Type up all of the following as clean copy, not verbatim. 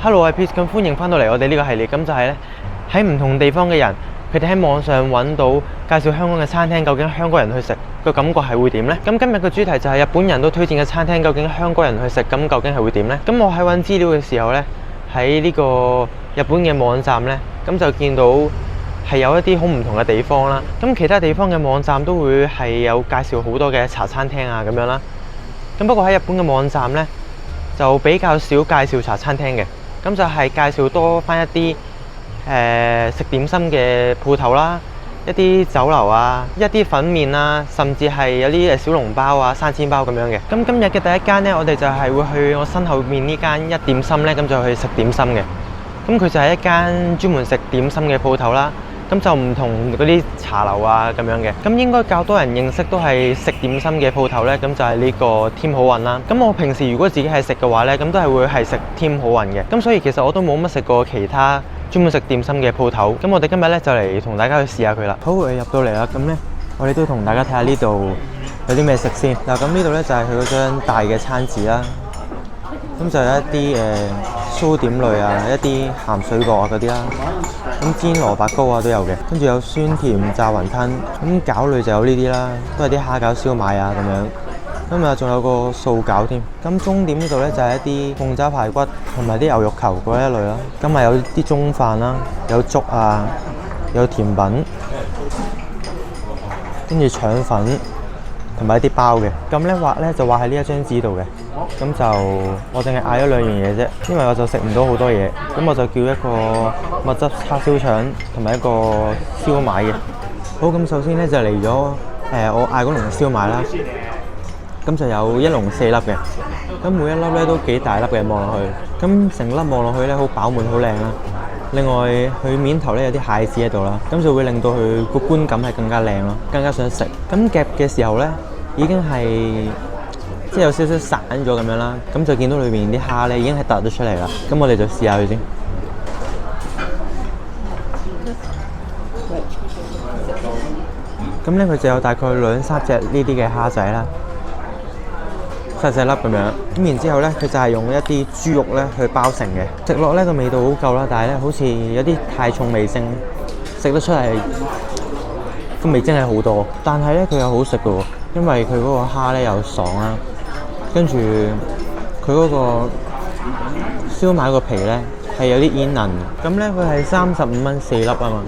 Hello，我係 Peace，咁歡迎翻到嚟我哋呢個系列，咁就係咧喺唔同地方嘅人，佢哋喺網上揾到介紹香港嘅餐廳，究竟香港人去食個感覺係會點呢？咁今日嘅主題就係日本人都推薦嘅餐廳，究竟香港人去食咁究竟係會點呢？咁我喺揾資料嘅時候呢，喺呢個日本嘅網站呢，咁就見到係有一啲好唔同嘅地方啦。咁其他地方嘅網站都會係有介紹好多嘅茶餐廳啊咁樣啦。咁不過喺日本嘅網站呢，就比較少介紹茶餐廳嘅。咁就係介紹多翻一啲食點心嘅鋪頭啦，一啲酒樓啊，一啲粉麵啊，甚至係有啲小籠包啊、生煎包咁樣嘅。咁今日嘅第一間呢，我哋就係會去我身後面呢間一點心呢，咁就去食點心嘅。咁佢就係一間專門食點心嘅鋪頭啦。咁就唔同嗰啲茶樓啊咁樣嘅。咁應該較多人認識都係食點心嘅鋪頭呢，咁就係呢個添好運啦。咁我平時如果自己係食嘅話呢，咁都係會係食添好運嘅。咁所以其實我都冇乜食過其他專門食點心嘅鋪頭。咁我哋今日呢，就嚟同大家去試下佢啦。好，入到嚟啦。咁呢，我哋都同大家睇下呢度有啲咩食先。嗱，咁呢度呢，就係佢嗰張大嘅餐紙啦。咁就有一啲酥點類啊，一啲鹹水角啊嗰啲啦。咁煎蘿蔔糕啊都有嘅，跟住有酸甜炸雲吞。咁餃類就有呢啲啦，都係啲蝦餃燒賣啊咁樣。咁啊仲有個素餃添。咁中點呢度呢，就係一啲鳳爪排骨同埋啲牛肉球嗰一類啦。今日有啲中飯啦，有粥啊，有甜品，跟住腸粉同埋一啲包嘅。咁呢畫呢，就畫喺呢一張紙度嘅。咁就我淨係嗌咗2樣嘢啫，因為我就食唔到好多嘢，咁我就叫一個蜜汁叉燒腸同埋一個燒賣嘅。好，咁首先呢，就嚟咗我嗌嗰籠燒賣啦，咁就有一籠4粒嘅，咁每一粒呢都幾大粒嘅，望落去，咁成粒望落去呢好飽滿好靚啦。另外佢面頭呢有啲蟹子喺度啦，咁就會令到佢個觀感係更加靚咯，更加想食。咁夾嘅時候呢，已經係即係有少少散咗咁樣啦，咁就見到裏面啲蝦咧已經係突咗出嚟啦。咁我哋就試下佢先。咁咧佢就有大概2、3隻呢啲嘅蝦仔啦，細細粒咁樣。咁然之後咧，佢就係用一啲豬肉咧去包成嘅。食落咧個味道好夠啦，但係咧好似有啲太重味精，食得出嚟個味精係好多，但係咧佢又好食嘅喎，因為佢嗰個蝦咧又爽啦。跟住佢嗰個燒賣個皮咧係有啲煙韌，咁咧佢係35蚊4粒啊嘛，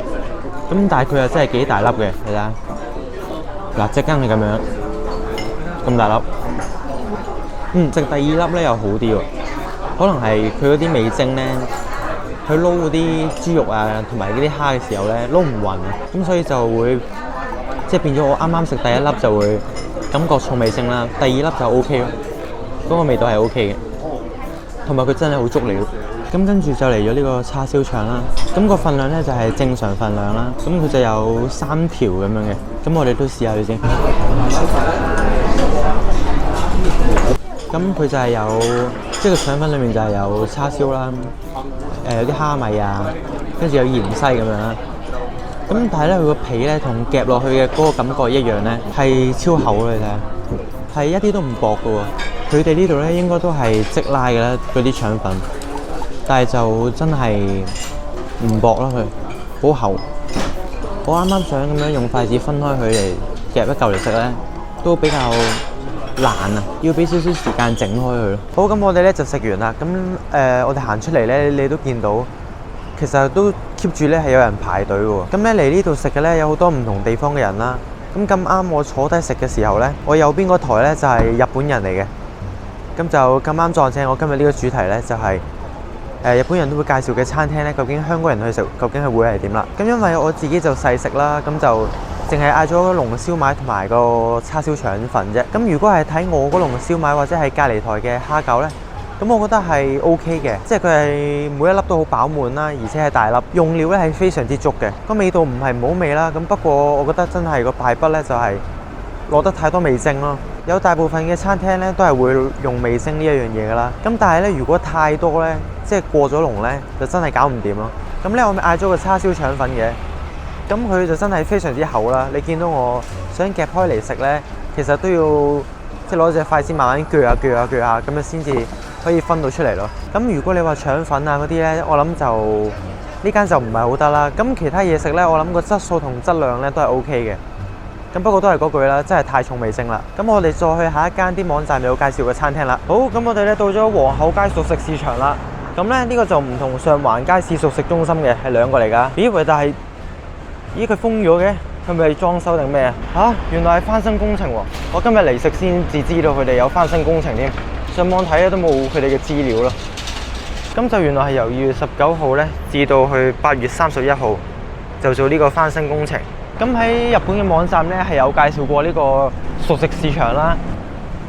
咁但係佢又真係幾大粒嘅，你睇下，嗱隻羹係咁樣咁大粒，食第2粒咧又好啲喎，可能係佢嗰啲味精咧，佢撈嗰啲豬肉啊同埋嗰啲蝦嘅時候咧撈唔勻啊，咁所以就會即係變咗我啱啱食第1粒就會感覺重味精啦，第2粒就 OK 咯。嗰個味道係 OK 嘅，同埋佢真係好足料。咁跟住就嚟咗呢個叉燒腸啦。咁個份量咧就係正常份量啦。咁佢就有3條咁樣嘅。咁我哋都試下佢先。咁佢就係有，即係個腸粉裡面就係有叉燒啦，有啲蝦米啊，跟住有芫茜咁樣啦。咁但係咧佢個皮咧同夾落去嘅嗰個感覺一樣咧，係超厚嘅，你睇下，係一啲都唔薄嘅喎。佢哋呢度咧應該都係即拉嘅啦，嗰啲腸粉，但係就真係唔薄啦，佢好厚。我啱啱想咁樣用筷子分開佢嚟夾一嚿嚟食咧，都比較難啊，要俾少少時間整開佢咯。好，咁我哋咧就食完啦。咁我哋行出嚟咧，你都見到其實都 keep 住咧係有人排隊嘅喎。咁咧嚟呢度食嘅咧有好多唔同地方嘅人啦。咁啱我坐低食嘅時候咧，我右邊嗰台咧就係日本人嚟嘅。咁就咁啱撞正我今日呢個主題呢，就係日本人都會介紹嘅餐廳呢，究竟香港人去食究竟係會係點啦？咁因為我自己就細食啦，咁就淨係嗌咗籠燒賣同埋個叉燒腸粉啫。咁如果係睇我嗰籠燒賣或者係隔離台嘅蝦餃呢，咁我覺得係 OK 嘅，即係佢係每一粒都好飽滿啦，而且係大粒，用料呢係非常之足嘅。個味道唔係唔好味啦，咁不過我覺得真係個敗筆呢，就係落得太多味精咯。有大部分嘅餐廳咧都係會用味精呢一樣嘢噶啦，咁但係咧如果太多咧，即係過咗籠咧，就真係搞唔掂咯。咁咧我咪嗌咗個叉燒腸粉嘅，咁佢就真係非常之厚啦。你見到我想夾開嚟食咧，其實都要即係攞隻筷子慢慢鋸下鋸下鋸下，咁樣先至可以分到出嚟咯。咁如果你話腸粉啊嗰啲呢，我諗就呢間就唔係好得啦。咁其他嘢食呢，我諗個質素同質量呢都係 OK 嘅。咁不過都係嗰句啦，真係太重味精啦。咁我哋再去下一間啲網站有介紹嘅餐廳啦。好，咁我哋咧到咗皇后街熟食市場啦。咁咧呢個就唔同上環街市熟食中心嘅，係兩個嚟㗎。咦？但係佢封咗嘅，係咪裝修定咩啊？嚇，原來係翻新工程喎！我今日嚟食先至知道佢哋有翻新工程添，上網睇都冇佢哋嘅資料咯。咁就原來係由2月19號咧至到去8月31號就做呢個翻新工程。咁喺日本嘅網站咧係有介紹過呢個熟食市場啦。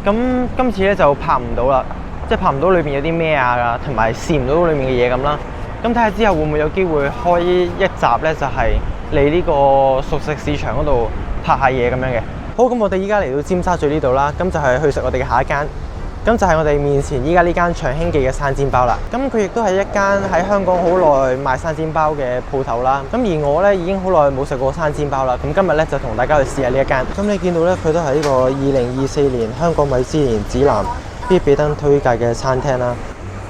咁今次咧就拍唔到啦，即係拍唔到裏邊有啲咩啊，同埋試唔到裏面嘅嘢咁啦。咁睇下之後會唔會有機會開一集咧，就係嚟呢個熟食市場嗰度拍下嘢咁樣嘅。好，咁我哋依家嚟到尖沙咀呢度啦，咁就係去食我哋嘅下一間。咁就係我哋面前依家呢間長興記嘅生煎包啦。咁佢亦都係一間喺香港好耐賣生煎包嘅鋪頭啦。咁而我咧已經好耐冇食過生煎包啦。咁今日咧就同大家去試下呢一間。咁你見到咧，佢都係呢個2024年香港米芝蓮指南必比登推介嘅餐廳啦。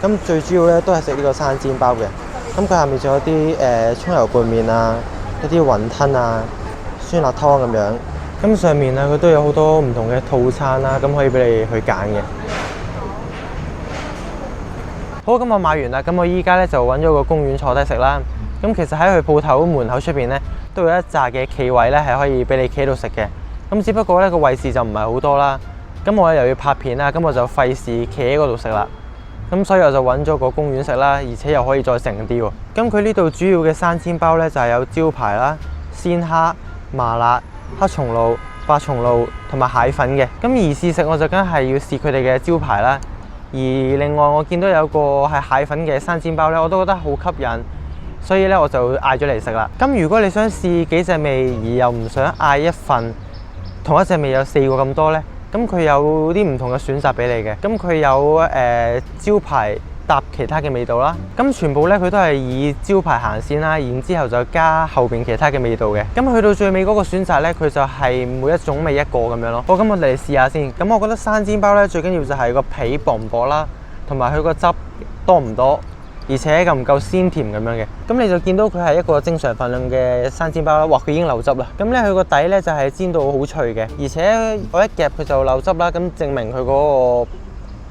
咁最主要咧都係食呢個生煎包嘅。咁佢下面仲有啲葱油拌麵啊，一啲雲吞啊、酸辣湯咁樣。咁上面啊，佢都有好多唔同嘅套餐啦，咁可以俾你去揀嘅。好，咁我買完啦，咁我依家咧就揾咗個公園坐低食啦。咁其實喺佢鋪頭門口出邊咧，都有一紮嘅企位咧，係可以俾你企喺度食嘅。咁只不過咧個位置就唔係好多啦。咁我又要拍片啦，咁我就費事企喺嗰度食啦。咁所以我就揾咗個公園食啦，而且又可以再靜啲喎。咁佢呢度主要嘅生煎包咧就係有招牌啦、鮮蝦、麻辣、黑松露、白松露同埋蟹粉嘅。咁而試食我就梗係要試佢哋嘅招牌啦。而另外我見到有個係蟹粉嘅生煎包咧，我都覺得好吸引，所以咧我就嗌咗嚟食啦。咁如果你想試幾隻味而又唔想嗌一份同一隻味有4個咁多咧，咁佢有啲唔同嘅選擇俾你嘅。咁佢有招牌搭其他嘅味道啦。咁全部咧佢都係以招牌行先啦，然之後就加後邊其他嘅味道嘅。咁去到最尾嗰個選擇咧，佢就係每一種味一個咁樣咯。好，咁我哋嚟試下先。咁我覺得生煎包咧最緊要就係個皮薄唔薄啦，同埋佢個汁多唔多，而且夠唔夠鮮甜咁樣嘅。咁你就見到佢係一個正常份量嘅生煎包啦。哇，佢已經流汁啦。咁咧佢個底咧就係煎到好脆嘅，而且我一夾佢就流汁啦。咁證明佢嗰個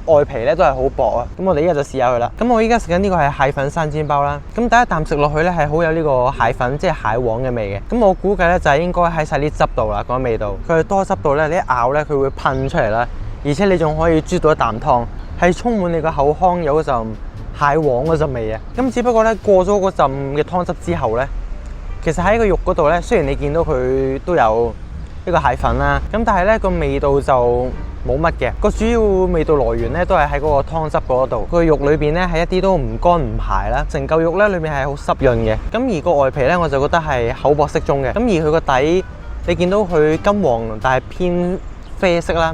外皮咧都係好薄啊。咁我哋依家就試下佢啦。咁我依家食緊呢個係蟹粉生煎包啦。咁第一啖食落去咧係好有呢個蟹粉，即係蟹黃嘅味嘅。咁我估計咧就係應該喺晒啲汁度啦，嗰個味道。佢係多汁到咧，你一咬咧佢會噴出嚟啦，而且你仲可以啜到一啖湯，係充滿你個口腔有嗰陣蟹黃嗰陣味啊。咁只不過咧過咗嗰陣嘅湯汁之後咧，其實喺個肉嗰度咧，雖然你見到佢都有呢個蟹粉啦，咁但係咧個味道就冇乜嘅。個主要味道來源咧都係喺嗰個湯汁嗰度。個肉裏邊咧係一啲都唔乾唔柴啦，成嚿肉咧裏面係好濕潤嘅。咁而個外皮咧我就覺得係厚薄適中嘅。咁而佢個底你見到佢金黃，但係偏啡色啦，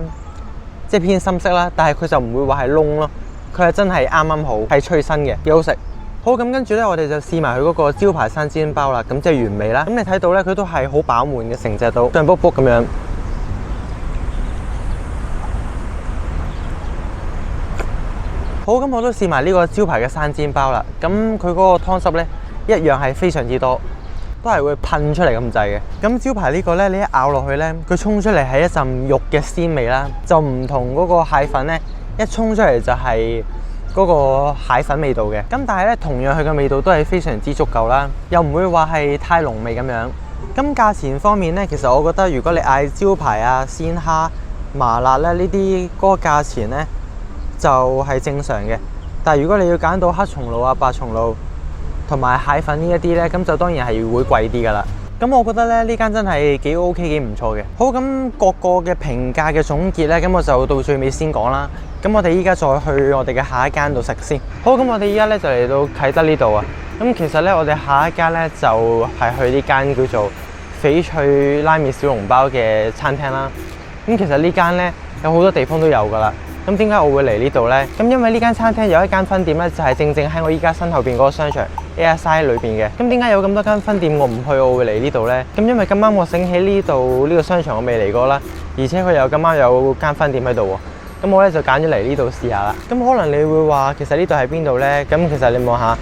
即係偏深色啦，但係佢就唔會話係燶咯，佢係真係啱啱好，係脆身嘅，幾好食。好，咁跟住咧，我哋就試埋佢嗰個招牌生煎包啦。咁即係原味啦。咁你睇到咧，佢都係好飽滿嘅，成隻都脹卜卜咁樣。好，咁我都試埋呢個招牌嘅生煎包啦。咁佢嗰個湯汁咧，一樣係非常之多，都係會噴出嚟咁滯嘅。咁招牌呢個咧，你一咬落去咧，佢衝出嚟係一陣肉嘅鮮味啦，就唔同嗰個蟹粉咧，一衝出嚟就係嗰個蟹粉味道嘅。咁但係咧，同樣佢嘅味道都係非常之足夠啦，又唔會話係太濃味咁樣。咁價錢方面咧，其實我覺得如果你嗌招牌啊、鮮蝦、麻辣咧呢啲，嗰個價錢咧就係正常嘅。但係如果你要揀到黑松露啊、白松露同埋蟹粉呢一啲咧，咁就當然係會貴啲噶啦。咁我覺得咧呢間真係幾 OK 幾唔錯嘅。好，咁各個嘅評價嘅總結咧，咁我就到最尾先講啦。咁我哋依家再去我哋嘅下一間度食先。好，咁我哋依家咧就嚟到啟德呢度啊。咁其實咧我哋下一間咧就係去呢間叫做翡翠拉麵小籠包嘅餐廳啦。咁其實呢間咧有好多地方都有噶啦。咁點解我會嚟呢度呢？咁因為呢間餐廳有一間分店咧，就係正正喺我依家身後邊嗰個商場 ASI 裏邊嘅。咁點解有咁多間分店我唔去，我會嚟呢度呢？咁因為咁啱我醒起呢度呢個商場我未嚟過啦，而且佢又咁啱有間分店喺度喎。咁我咧就揀咗嚟呢度試下啦。咁可能你會話其實呢度係邊度呢？咁其實你望下，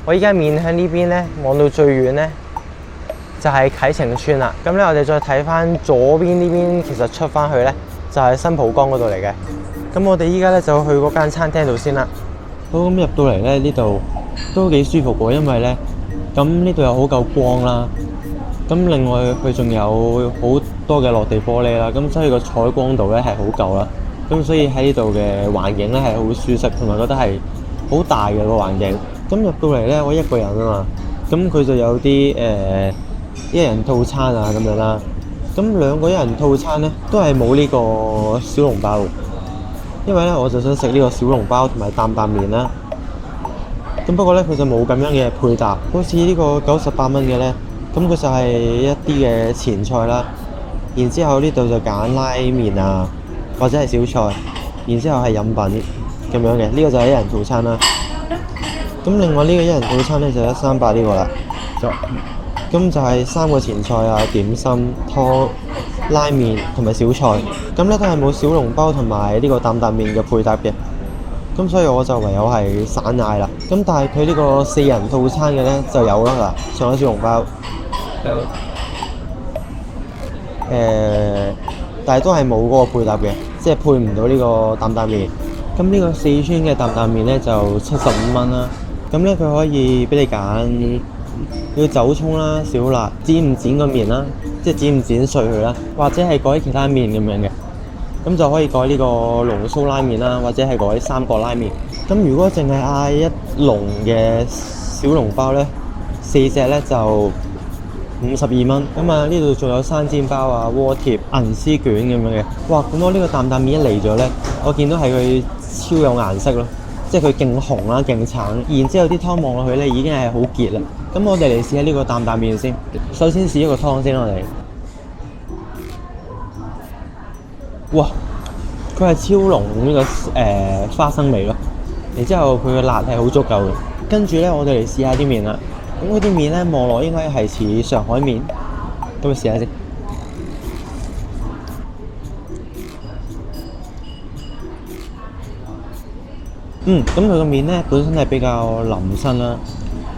我依家面向呢邊呢，望到最遠呢，就係啟晴邨啦。咁咧我哋再睇翻左邊呢邊，其實出翻去呢，就係新蒲崗嗰度嚟嘅。咁我哋依家咧就去嗰間餐廳度先啦。好，咁入到嚟咧，呢度都幾舒服喎，因為咧咁呢度又好夠光啦。咁另外佢仲有好多嘅落地玻璃啦，咁所以個採光度咧係好夠啦。咁所以喺呢度嘅環境咧係好舒適，同埋覺得係好大嘅個環境。咁入到嚟咧，我一個人啊嘛，咁佢就有啲一人套餐啊咁樣啦。咁兩個一人套餐咧都係冇呢個小籠包，因為咧我就想食呢個小籠包同埋擔擔麵啦。咁不過咧佢就冇咁樣嘅配搭，好似呢個98蚊嘅咧，咁佢就係一啲嘅前菜啦。然之後呢度就揀拉麵啊，或者係小菜，然之後係飲品咁樣嘅。呢個就係一人套餐啦。咁另外呢個一人套餐咧就138呢個啦。咁就係3個前菜啊、點心、湯、拉麵同埋小菜。咁咧都係冇小籠包同埋呢個擔擔麵嘅配搭嘅。咁所以我就唯有係散嗌啦。咁但係佢呢個4人套餐嘅咧就有啦嗱，上咗小籠包。但係都係冇嗰個配搭嘅，即係配唔到呢個擔擔麵。咁呢個四川嘅擔擔麵咧就75蚊啦。咁咧佢可以俾你揀，要走葱啦、小辣、剪唔剪個麵啦，即係剪唔剪碎佢啦，或者係改其他麵咁樣嘅。咁就可以改呢個龍鬚拉麵啦，或者係改三角拉麵。咁如果淨係嗌一籠嘅小籠包咧，4隻咧就52蚊。咁啊呢度仲有生煎包啊、鍋貼、銀絲卷咁樣嘅。哇！咁我呢個擔擔麵一嚟咗咧，我見到係佢超有顏色咯，即係佢勁紅啦、勁橙。然之後啲湯望落去咧已經係好結啦。咁我哋嚟試下呢個擔擔麵先。首先試一個湯先，我哋。哇！佢係超濃呢個花生味咯，然之後佢嘅辣係好足夠嘅。跟住咧，我哋嚟試下啲麵啦。咁嗰啲麵咧望落應該係似上海麵，咁我試下先。咁佢個麵咧本身係比較腍身啦，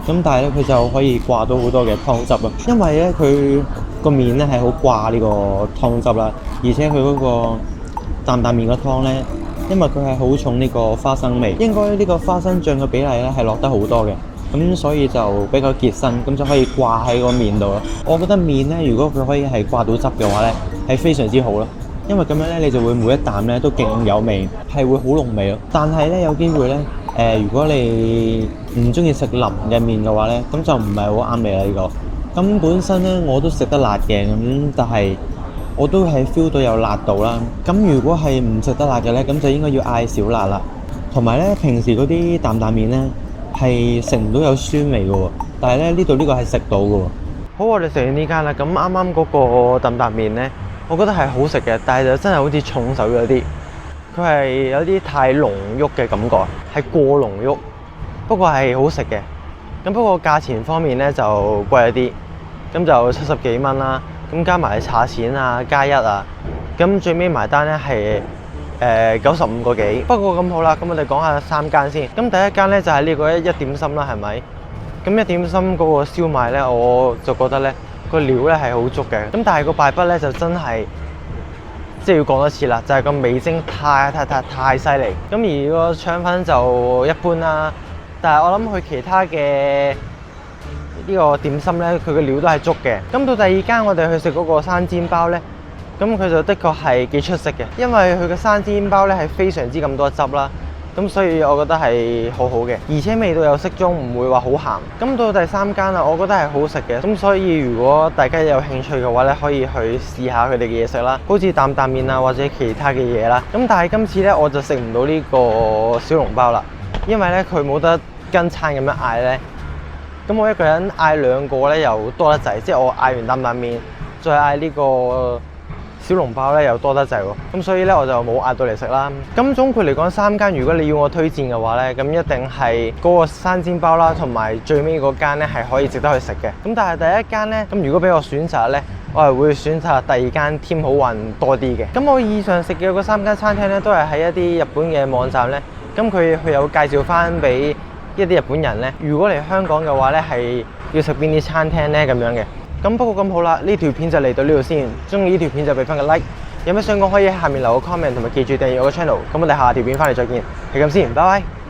咁但係咧佢就可以掛到好多嘅湯汁啊，因為咧佢個麵咧係好掛呢個湯汁啦，而且佢嗰個擔擔麵個湯咧，因為佢係好重呢個花生味，應該呢個花生醬嘅比例咧係落得好多嘅，咁所以就比較結身，咁就可以掛喺個麵度咯。我覺得麵咧，如果佢可以係掛到汁嘅話咧，係非常之好咯。因為咁樣咧，你就會每一啖咧都勁有味，係會好濃味咯。但係咧有機會咧，如果你唔中意食腍嘅麵嘅話咧，咁就唔係好啱味啦呢個。咁本身咧我都食得辣嘅，咁但係我都係 feel 到有辣度啦。咁如果係唔食得辣嘅咧，咁就應該要嗌少辣啦。同埋咧，平時嗰啲擔擔麵咧係食唔到有酸味嘅喎，但係咧呢度呢個係食到嘅喎。好，我哋食完呢間啦。咁啱啱嗰個擔擔麵咧，我覺得係好食嘅，但係就真係好似重手咗啲。佢係有啲太濃郁嘅感覺，係過濃郁。不過係好食嘅。咁不過價錢方面咧就貴一啲，咁就70幾蚊啦。咁加埋茶錢啊、加1啊，咁最尾埋單咧係95個幾。不過咁好啦，咁我哋講下3間先。咁第一間咧就係呢個一點心啦，係咪？咁一點心嗰個燒賣咧，我就覺得咧個料咧係好足嘅。咁但係個敗筆咧就真係即係要講多次啦，就係個味精太犀利。咁而個腸粉就一般啦。但係我諗佢其他嘅呢個點心咧，佢嘅料都係足嘅。咁到第二間我哋去食嗰個生煎包咧，咁佢就的確係幾出色嘅，因為佢嘅生煎包咧係非常之咁多汁啦。咁所以我覺得係好好嘅，而且味道又適中，唔會話好鹹。咁到第3間啦，我覺得係好食嘅。咁所以如果大家有興趣嘅話咧，可以去試下佢哋嘅嘢食啦，好似擔擔麵啊或者其他嘅嘢啦。咁但係今次咧我就食唔到呢個小籠包啦，因為咧佢冇得跟餐咁樣嗌咧。咁我一個人嗌2個咧又多得滯，即係我嗌完擔擔麵，再嗌呢個小籠包咧又多得滯喎，咁所以咧我就冇嗌到嚟食啦。咁總括嚟講，3間如果你要我推薦嘅話咧，咁一定係嗰個生煎包啦，同埋最尾嗰間咧係可以值得去食嘅。咁但係第一間咧，咁如果俾我選擇咧，我係會選擇第二間添好運多啲嘅。咁我以上食嘅嗰3間餐廳咧，都係喺一啲日本嘅網站咧，咁佢有介紹翻俾一啲日本人咧，如果嚟香港嘅話咧，係要食邊啲餐廳咧咁樣嘅。咁不過咁好啦，呢條片就嚟到呢度先。中意呢條片就俾翻個 like， 有咩想講可以喺下面留個 comment， 同埋記住訂閱我個 channel。咁我哋下條片翻嚟再見，係咁先，拜拜。